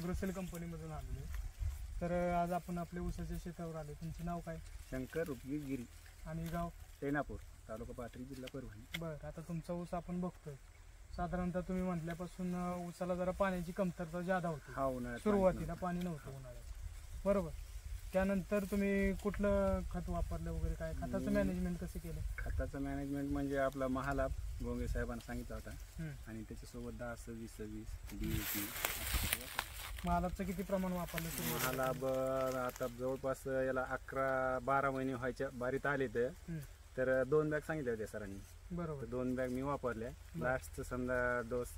ॲग्रोसेल कंपनीमधून आलेलो आहे. तर आज आपण आपल्या ऊसाच्या शेतावर आले. तुमचं नाव काय? शंकर रुपगी गिरी आणि गाव? टेनापूर, तालुका पाथरी, जिल्हा परभणी. बरं, आता तुमचा ऊस आपण बघतोय. साधारणतः तुम्ही म्हटल्यापासून ऊसाला जरा पाण्याची कमतरता जादा होती. हा, उन्हाळ्यात सुरुवातीला पाणी नव्हतं उन्हाळ्यात, बरोबर. त्यानंतर तुम्ही कुठलं खत वापरलं वगैरे, काय खताचं मॅनेजमेंट कसं केलं? खताचं मॅनेजमेंट म्हणजे आपला महालाभ गोंगे साहेबांना सांगितला होता आणि त्याच्यासोबत 10-26-26 DAP. महालाभचं किती प्रमाण वापरलं तुम्ही? महालाभ आता जवळपास याला 11-12 महिने व्हायच्या बारीत आले तर 2 बॅग सांगितले होते सरांनी. बरोबर. 2 बॅग मी वापरल्या. लास्टचं समजा डोस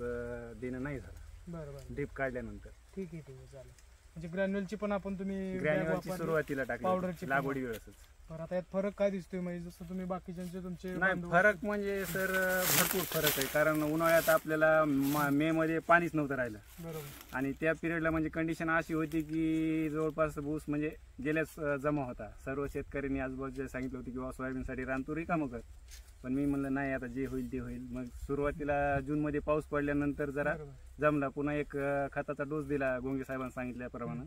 देणं नाही झाला. बरोबर. ड्रीप काढल्यानंतर. ठीक आहे, ठीक आहे, चालेल. म्हणजे ग्रॅन्युअलची पण आपण तुम्ही ग्रॅन्युअलची सुरुवातीला टाकली, पावडरची लागवडी वेळेसच. बरं, आता यात फरक काय दिसतोय? म्हणजे जसं तुम्ही बाकीच्यांचे तुमचे नाही, फरक म्हणजे सर भरपूर फरक आहे. कारण उन्हाळ्यात आपल्याला मे मध्ये पाणीच नव्हतं राहिलं. बरोबर. आणि त्या पिरियडला म्हणजे कंडिशन अशी होती की जवळपास ऊस म्हणजे गेल्याच जमा होता. सर्व शेतकऱ्यांनी आजूबाजूला सांगितलं होतं की बाबा सोयाबीनसाठी रान तू रिकामं कर. पण मी म्हणलं नाही, आता जे होईल ते होईल. मग सुरुवातीला जून मध्ये पाऊस पडल्यानंतर जरा जमला. पुन्हा एक खताचा डोस दिला गोंगे साहेबांनी सांगितल्याप्रमाणे.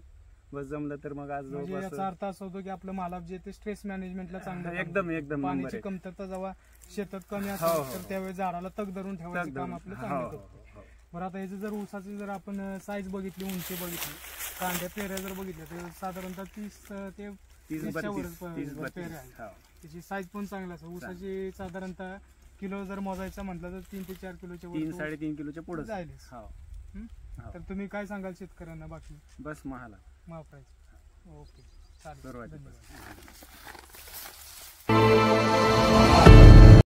बस जमलं तर मग आज म्हणजे याचा अर्थ असा होतो की आपलं महालाभ जे ते स्ट्रेस मॅनेजमेंटला चांगलं, एकदम पाण्याची कमतरता जेव्हा शेतात कमी असेल तर त्यावेळी झाडाला तग धरून ठेवायचं काम आपलं चांगलं करतो. बरं, आता याचं जर ऊसाची जर आपण साईज बघितली, उंची बघितली, कांड्या पेऱ्या जर बघितल्या तर साधारणतः 30 ते 30 पेऱ्या आहेत. त्याची साईज पण चांगली असते. ऊसाची साधारणतः किलो जर मोजायचं म्हटलं तर 3 ते 4 किलोच्या 3-3.5 किलोच्या पुढे जाईल. तर तुम्ही काय सांगाल शेतकऱ्यांना? बाकी बस महालाभ वापरायचं. ओके, चालेल. सुरुवातीला